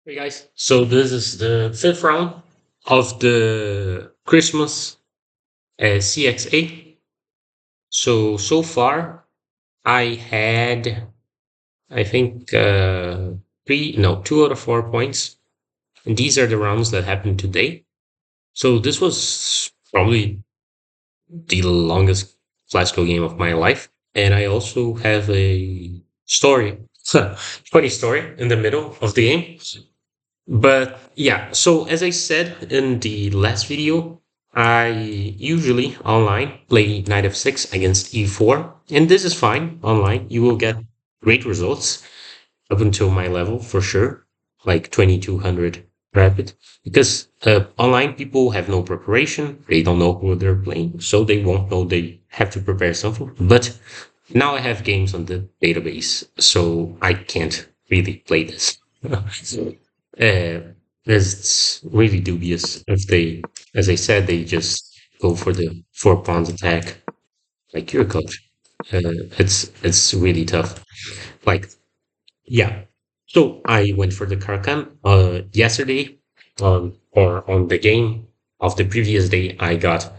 Hey guys, so this is the fifth round of the Christmas CXA. So far I had, I think, two out of 4 points. And these are the rounds that happened today. So this was probably the longest Flashco game of my life. And I also have a story, funny story in the middle of the game. But yeah, so as I said in the last video, I usually online play knight f6 against e4, and this is fine online. You will get great results up until my level for sure, like 2200 rapid, because online people have no preparation, they don't know who they're playing, so they won't know they have to prepare something. But now I have games on the database, so I can't really play this. Uh, it's really dubious if they, as I said, they just go for the 4 pawns attack like your coach. It's really tough. Like, yeah. So I went for the Caro-Kann yesterday, or on the game of the previous day. I got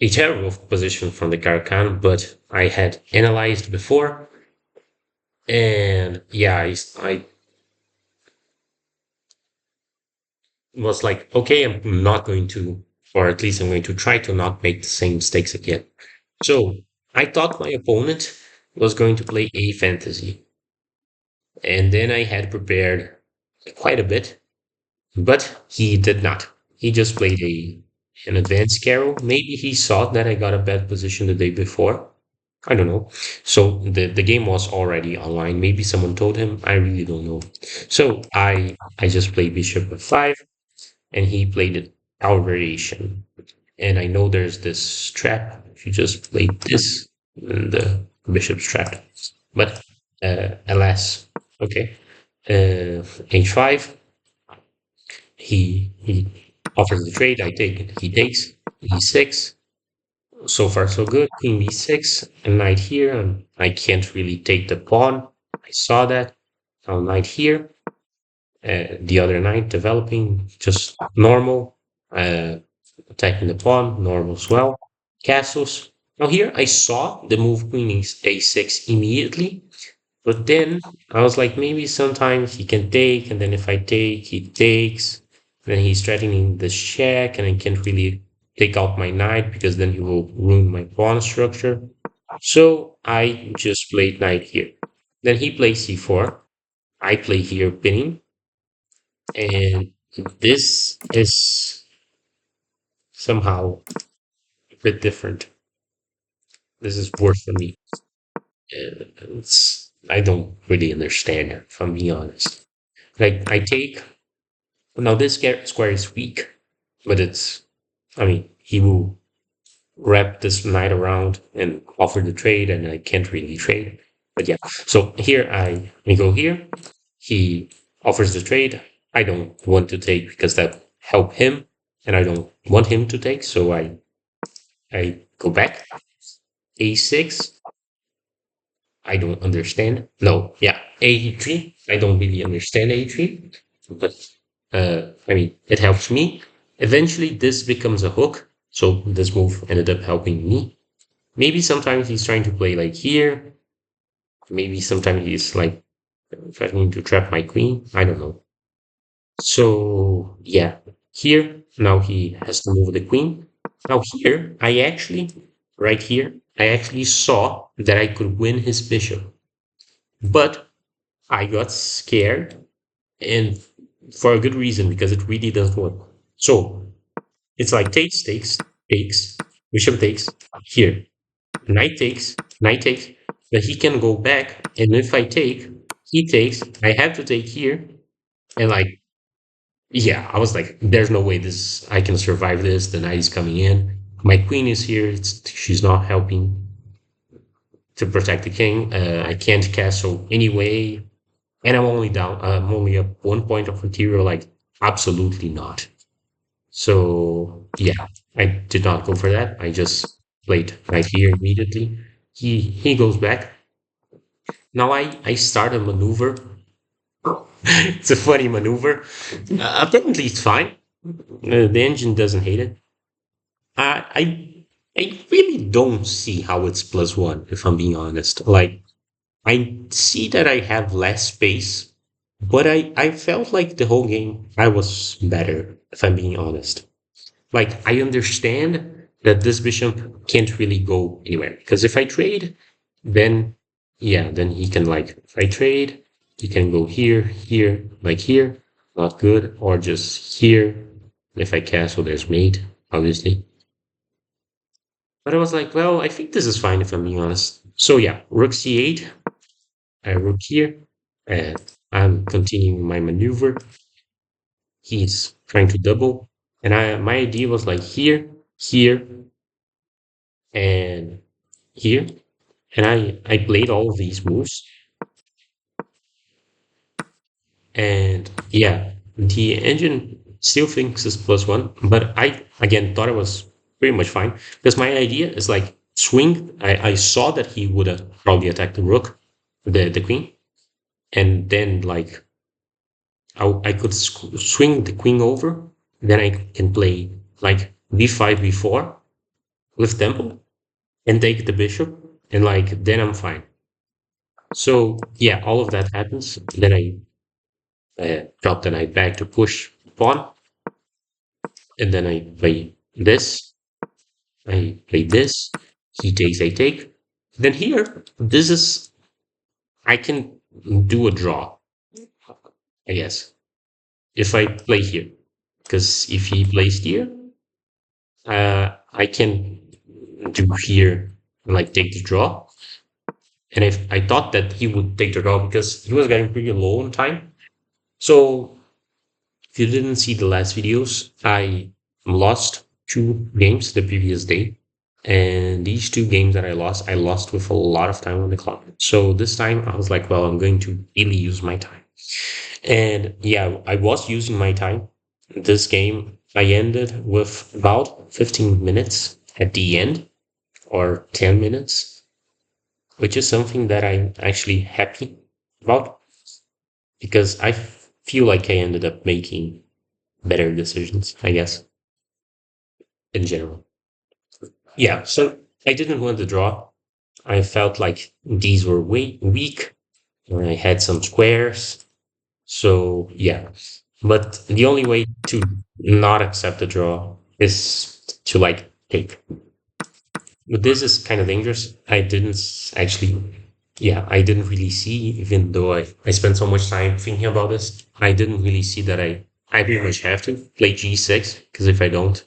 a terrible position from the Caro-Kann, but I had analyzed before, and yeah, I was like, okay, I'm not going to, or at least I'm going to try to not make the same mistakes again. So I thought my opponent was going to play a fantasy, and then I had prepared quite a bit, but he did not. He just played an advanced Caro. Maybe he saw that I got a bad position the day before. I don't know. So the game was already online. Maybe someone told him. I really don't know. So I just played Bishop f5, and he played it our variation. And I know there's this trap. If you just play this, then the bishop's trapped. But alas, okay. H5, he offers the trade. I take it. He takes E6. So far, so good. Queen B6, a knight here, and I can't really take the pawn. I saw that. Now knight here. The other knight developing just normal. Uh, Attacking the pawn, normal as well. Castles. Now here I saw the move queen is a6 immediately, but then I was like, maybe sometimes he can take, and then if I take, he takes. Then he's threatening the check, and I can't really take out my knight because then he will ruin my pawn structure. So I just played knight here. Then he plays c4. I play here pinning, and this is somehow a bit different. This is worse for me. I don't really understand it, if I'm being honest. Like, I take, now this square is weak, but I mean, he will wrap this knight around and offer the trade, and I can't really trade. But yeah, so here we go here. He offers the trade. I don't want to take because that help him, and I don't want him to take, so I go back. A6, I don't understand. No, yeah, A3. I don't really understand A3, but I mean, it helps me. Eventually, this becomes a hook. So this move ended up helping me. Maybe sometimes he's trying to play like here. Maybe sometimes he's like threatening to trap my queen. I don't know. So yeah, here now he has to move the queen. Now here, right here, I actually saw that I could win his bishop, but I got scared, and for a good reason because it really doesn't work. So it's like takes, bishop takes here, knight takes, but he can go back, and if I take, he takes. I have to take here, and like, yeah, I was like, there's no way this I can survive this. The knight is coming in. My queen is here. She's not helping to protect the king. I can't castle anyway. And I'm only down. I'm only up 1 point of material. Like, absolutely not. So yeah, I did not go for that. I just played right here immediately. He goes back. Now I start a maneuver It's a funny maneuver. Apparently, it's fine. The engine doesn't hate it. I, I I really don't see how it's plus one, if I'm being honest. Like I see that I have less space, but I felt like the whole game I was better, if I'm being honest. Like I understand that this bishop can't really go anywhere because if I trade, then yeah, then he can like if I trade, he can go here, here, like here, not good, or just here. If I castle, there's mate, obviously. But I was like, well, I think this is fine if I'm being honest. So yeah, rook c8, I rook here, and I'm continuing my maneuver. He's trying to double, and I my idea was like here, here, and here. And I played all of these moves, and yeah, the engine still thinks it's plus one, but I again thought it was pretty much fine because my idea is like swing. I saw that he would have probably attacked the rook, the queen, and then like I could swing the queen over. Then I can play like b5 b4 with tempo and take the bishop, and like then I'm fine. So yeah, all of that happens. Then I drop the knight back to push pawn, and then I play this. I play this. He takes, I take. Then here, this is I can do a draw, I guess, if I play here. Because if he plays here, I can do here and like take the draw. And if I thought that he would take the draw because he was getting pretty low on time. So if you didn't see the last videos, I lost two games the previous day. And these two games that I lost with a lot of time on the clock. So this time I was like, well, I'm going to really use my time. And yeah, I was using my time. This game, I ended with about 15 minutes at the end, or 10 minutes, which is something that I'm actually happy about because I feel like I ended up making better decisions, I guess, in general. Yeah, so I didn't want to draw. I felt like these were way weak. I had some squares. So yeah. But the only way to not accept the draw is to like take. But this is kind of dangerous. I didn't actually, yeah, I didn't really see, even though I spent so much time thinking about this, I didn't really see that I pretty much have to play g6, because if I don't,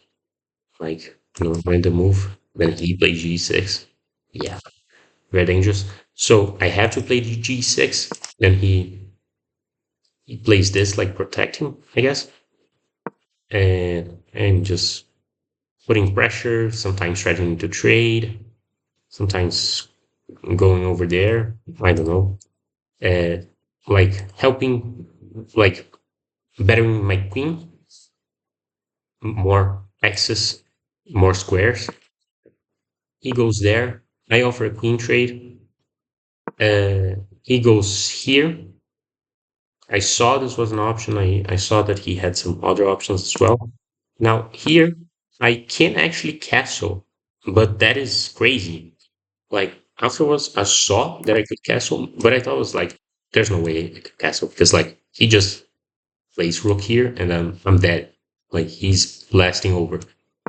like, random move, then he plays g6. Yeah, very dangerous. So I have to play the g6, then he plays this, like protecting, I guess, and just putting pressure, sometimes threatening to trade, sometimes going over there. I don't know. Like helping, like bettering my queen, more access, more squares. He goes there. I offer a queen trade. He goes here. I saw this was an option. I saw that he had some other options as well. Now here, I can actually castle, but that is crazy. Like afterwards, I saw that I could castle, but I thought it was like, there's no way I could castle because like he just plays rook here and I'm dead. Like he's blasting over.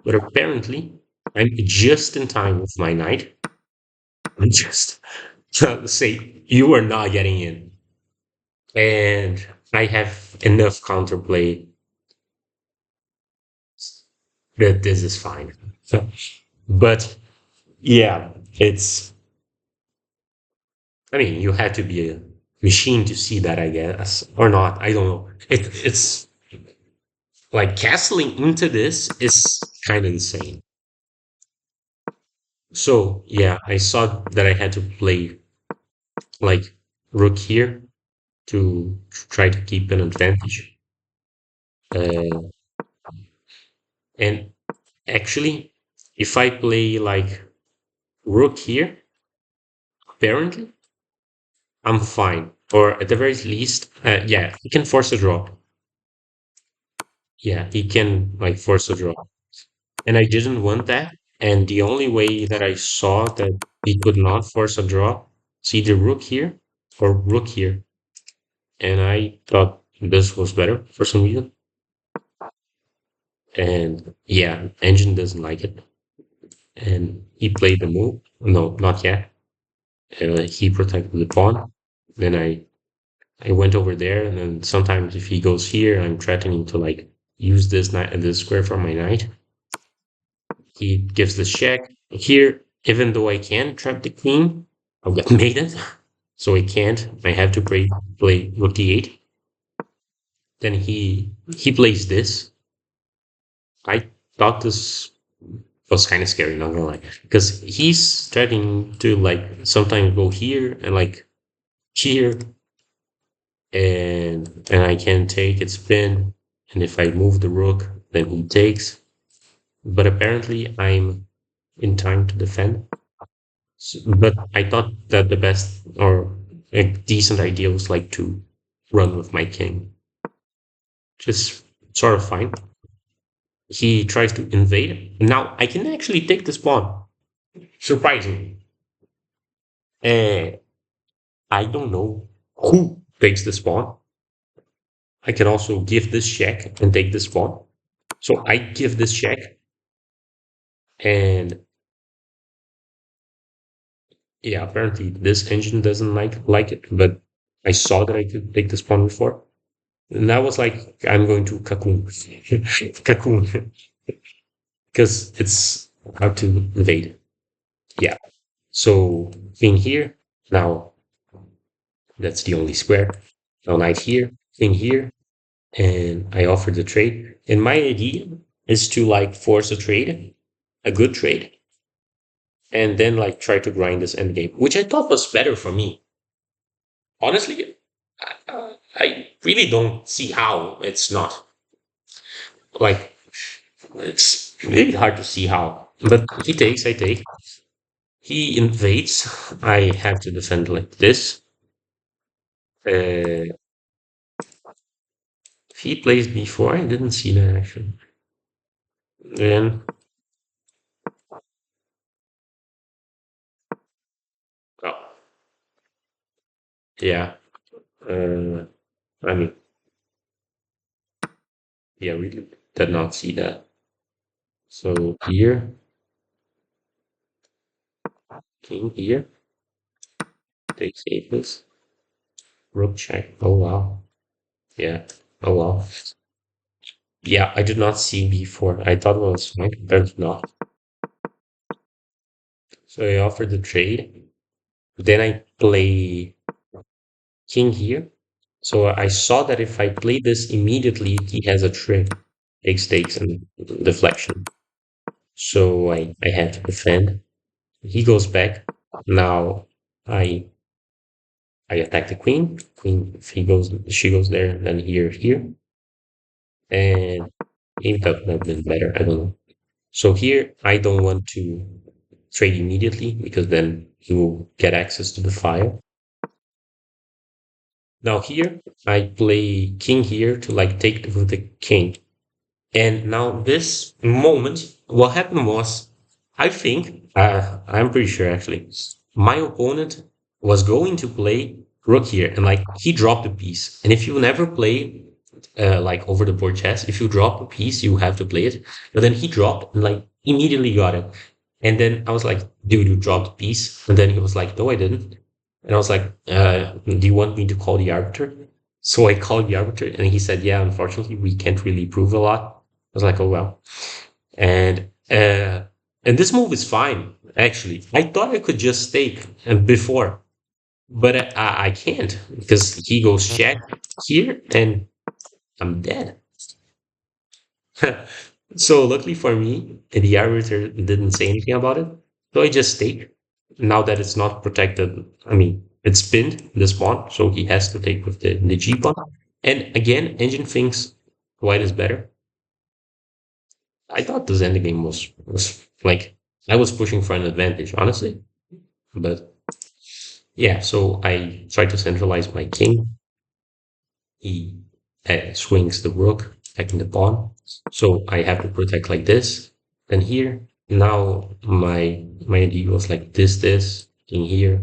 But apparently, I'm just in time with my knight. I'm just trying to say you are not getting in, and I have enough counterplay that this is fine. But yeah, it's. I mean, you have to be a machine to see that, I guess, or not. I don't know. It's like castling into this is kind of insane. So yeah, I saw that I had to play like rook here to try to keep an advantage. Uh, and actually, if I play like rook here, apparently I'm fine. or at the very least, yeah, he can force a draw. Yeah, he can like force a draw. And I didn't want that. And the only way that I saw that he could not force a draw is either rook here or rook here. And I thought this was better for some reason. And yeah, engine doesn't like it. And he played the move. No, not yet. He protected the pawn. Then I went over there, and then sometimes if he goes here, I'm threatening to like use this square for my knight. He gives the check. Here, even though I can trap the queen, I'll get mated. So I can't. I have to play rook d8. Then he plays this. I thought this was kind of scary, not gonna lie, because he's starting to like sometimes go here and like here, and I can take its spin, and if I move the rook, then he takes. But apparently, I'm in time to defend. But I thought that the best or a decent idea was like to run with my king, just sort of fine. He tries to invade. Now I can actually take this pawn. Surprising. And I don't know who takes this pawn. I can also give this check and take this pawn. So I give this check, and yeah, apparently this engine doesn't like it, but I saw that I could take this pawn before. And that was like, I'm going to cocoon. Cocoon. Because it's hard to invade. Yeah. So thing here. Now that's the only square. Now knight here, thing here, and I offer the trade. And my idea is to like force a trade, a good trade, and then like try to grind this endgame, which I thought was better for me. Honestly, I really don't see how it's not. Like, it's really hard to see how. But he takes, I take. He invades. I have to defend like this. Uh, he plays before. I didn't see that actually. Then, oh, yeah. Uh, I mean, yeah, really did not see that. So here, king here, takes aces, rook check. Oh wow. Yeah. Oh wow. Yeah, I did not see before. I thought it was fine, but it's not. So I offered the trade. Then I play king here. So I saw that if I play this immediately, he has a trick, takes and deflection. So I had to defend. He goes back. Now I I attack the queen. Queen, if he goes, she goes there, then here, and maybe that would have been better. I don't know. So here I don't want to trade immediately because then he will get access to the file. Now here I play king here to like take with the king. And now this moment, what happened was, I think, I'm pretty sure actually, my opponent was going to play rook here, and like he dropped a piece. And if you never play like over the board chess, if you drop a piece, you have to play it. But then he dropped and like immediately got it. And then I was like, dude, you dropped a piece. And then he was like, no, I didn't. And I was like, do you want me to call the arbiter? So I called the arbiter, and he said, yeah, unfortunately, we can't really prove a lot. I was like, oh well. And and this move is fine, actually. I thought I could just stake before, but I can't because he goes check here and I'm dead. So luckily for me, the arbiter didn't say anything about it. So I just stake. Now that it's not protected, I mean, it's pinned this pawn, so he has to take with the G pawn. And again, engine thinks white is better. I thought this endgame was like I was pushing for an advantage, honestly. But Yeah, so I try to centralize my king. He swings the rook, attacking the pawn. So I have to protect like this. Then here, now my idea was like this, in here.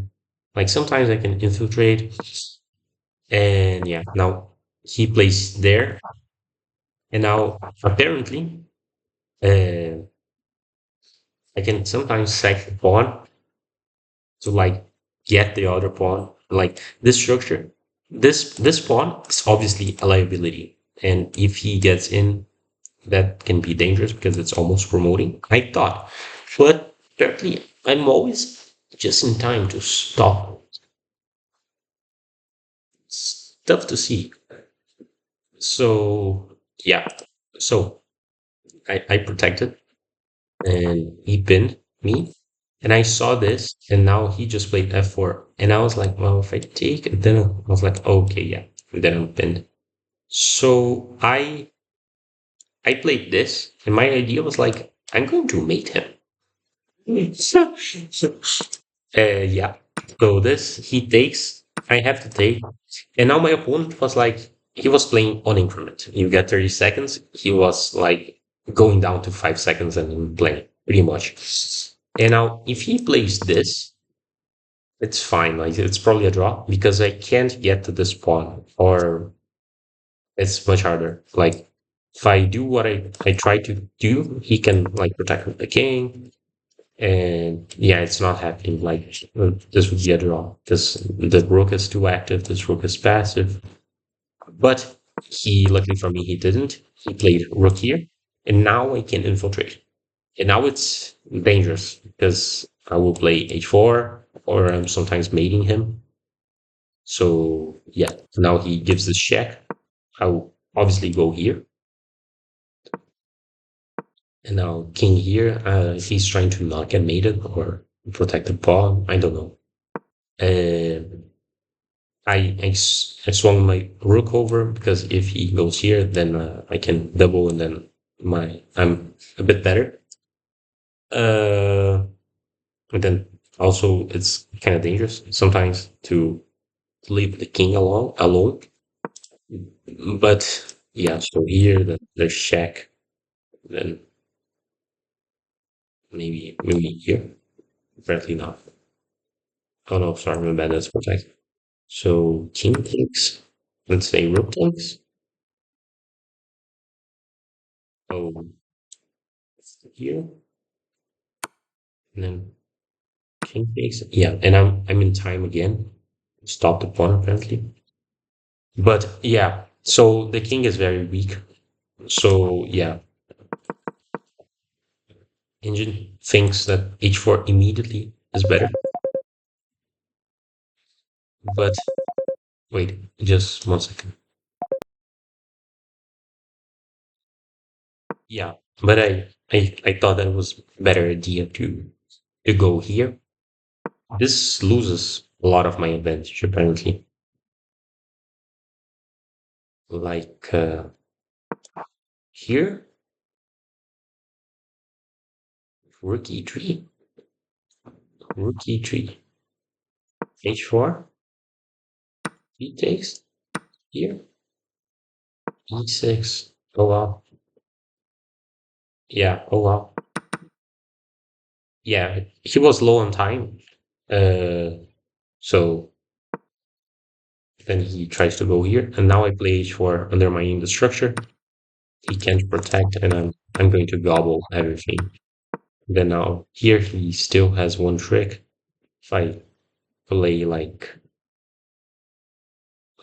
Like sometimes I can infiltrate, and yeah, now he plays there, and now apparently, uh, I can sometimes sack the pawn to like get the other pawn. Like this structure, this pawn is obviously a liability, and if he gets in, that can be dangerous because it's almost promoting. I thought, but apparently I'm always just in time to stop. It's tough to see. So yeah, so I protected and he pinned me. And I saw this, and now he just played f4. And I was like, well, if I take, then I was like, okay, yeah. And then I'm pinned. So I played this, and my idea was like, I'm going to mate him. Yeah. So this he takes, I have to take. And now my opponent was like, he was playing on increment. You get 30 seconds. He was like going down to 5 seconds and then playing pretty much. And now if he plays this, it's fine. Like it's probably a draw because I can't get to this pawn or it's much harder. Like if I do what I try to do, he can like protect the king. And yeah, it's not happening. Like this would be a draw because the rook is too active. This rook is passive. But he, luckily for me, he didn't. He played rook here, and now I can infiltrate. And now it's dangerous because I will play h4 or I'm sometimes mating him. So yeah, now he gives this check. I will obviously go here. And now king here, he's trying to not get mated or protect the pawn. I don't know. Uh, I swung my rook over because if he goes here, then I can double and then I'm a bit better. Uh, and then also it's kind of dangerous sometimes to leave the king alone. But yeah, so here there's check, then maybe here. Apparently not. Oh no, sorry, my bad. That's protect. So king takes. Let's say rook takes. Oh, here, and then king takes. Yeah, and I'm in time again. Stop the pawn apparently. But yeah, so the king is very weak. So yeah, engine thinks that h4 immediately is better. But wait, just 1 second. Yeah, but I thought that was better idea to go here. This loses a lot of my advantage apparently. Like here, rook e3, rook e3, h4, he takes here, e6. Oh wow. Yeah, oh wow. Yeah, he was low on time. Uh, so then he tries to go here, and now I play h4 undermining the structure. He can't protect, and I'm going to gobble everything. Then now here he still has one trick. If I play like,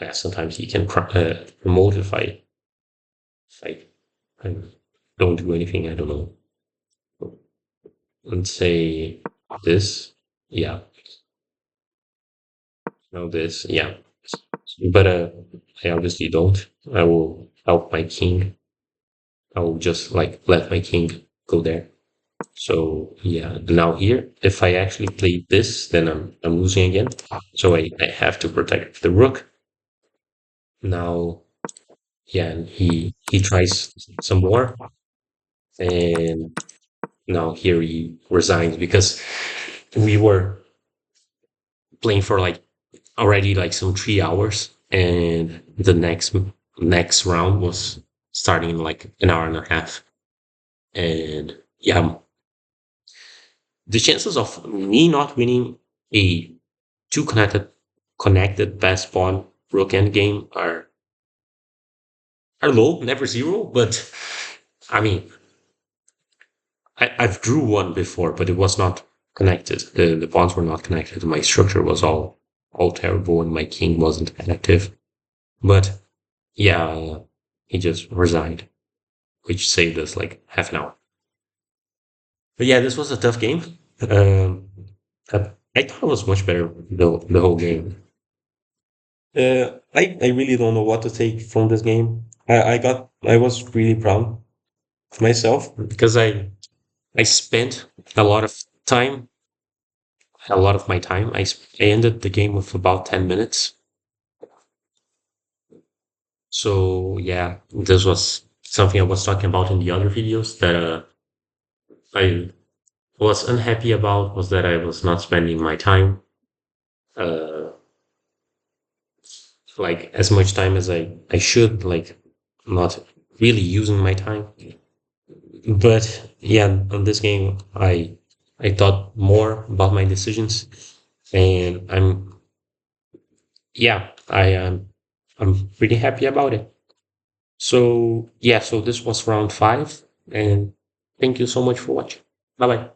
yeah, sometimes he can promote if I don't do anything. I don't know. Let's say this. Yeah, now this. Yeah, but I obviously don't. I will help my king. I will just like let my king go there. So yeah, now here, if I actually play this, then I'm losing again. So I have to protect the rook. Now, yeah, and he tries some more, and now here he resigns because we were playing for like already like some 3 hours, and the next round was starting in like an hour and a half. And yeah, the chances of me not winning a two connected best pawn rook end game are low, never zero. But I mean, I've drew one before, but it was not connected. The pawns were not connected. My structure was all terrible, and my king wasn't active. But yeah, he just resigned, which saved us like half an hour. But yeah, this was a tough game. I thought it was much better the whole game. I really don't know what to take from this game. I was really proud of myself because I spent a lot of time, a lot of my time. I ended the game with about 10 minutes. So yeah, this was something I was talking about in the other videos that I was unhappy about, was that I was not spending my time uh like as much time as I should, like not really using my time. But yeah, on this game, I thought more about my decisions, and I'm pretty happy about it. So yeah, so this was round 5, and thank you so much for watching. Bye bye.